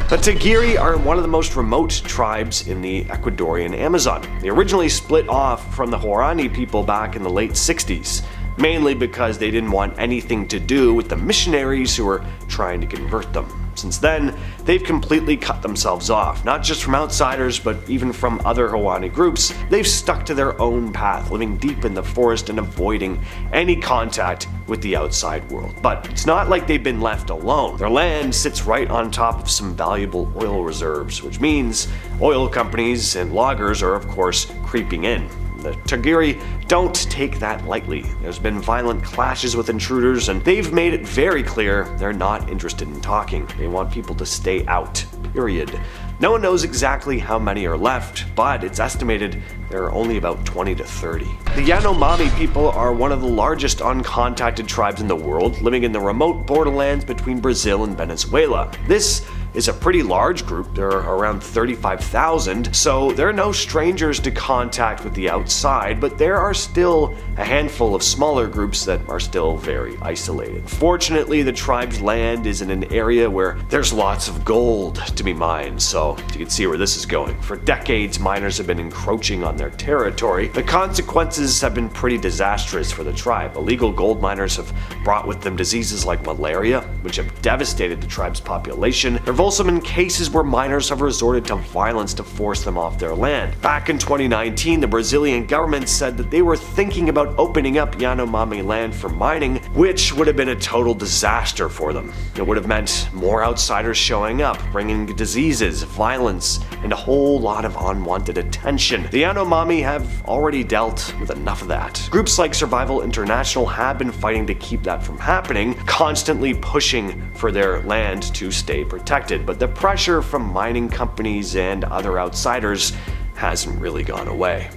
The Tagiri are one of the most remote tribes in the Ecuadorian Amazon. They originally split off from the Huarani people back in the late 60s, mainly because they didn't want anything to do with the missionaries who were trying to convert them. Since then, they've completely cut themselves off, not just from outsiders, but even from other Huarani groups. They've stuck to their own path, living deep in the forest and avoiding any contact with the outside world. But it's not like they've been left alone. Their land sits right on top of some valuable oil reserves, which means oil companies and loggers are of course creeping in. The Tagiri don't take that lightly. There's been violent clashes with intruders, and they've made it very clear they're not interested in talking. They want people to stay out, period. No one knows exactly how many are left, but it's estimated there are only about 20 to 30. The Yanomami people are one of the largest uncontacted tribes in the world, living in the remote borderlands between Brazil and Venezuela. This is a pretty large group. There are around 35,000, so they're no strangers to contact with the outside, but there are still a handful of smaller groups that are still very isolated. Fortunately, the tribe's land is in an area where there's lots of gold to be mined, so you can see where this is going. For decades, miners have been encroaching on their territory. The consequences have been pretty disastrous for the tribe. Illegal gold miners have brought with them diseases like malaria, which have devastated the tribe's population. There have also been cases where miners have resorted to violence to force them off their land. Back in 2019, the Brazilian government said that they were thinking about opening up Yanomami land for mining, which would have been a total disaster for them. It would have meant more outsiders showing up, bringing diseases, violence, and a whole lot of unwanted attention. The Yanomami have already dealt with enough of that. Groups like Survival International have been fighting to keep that from happening, constantly pushing for their land to stay protected. But the pressure from mining companies and other outsiders hasn't really gone away.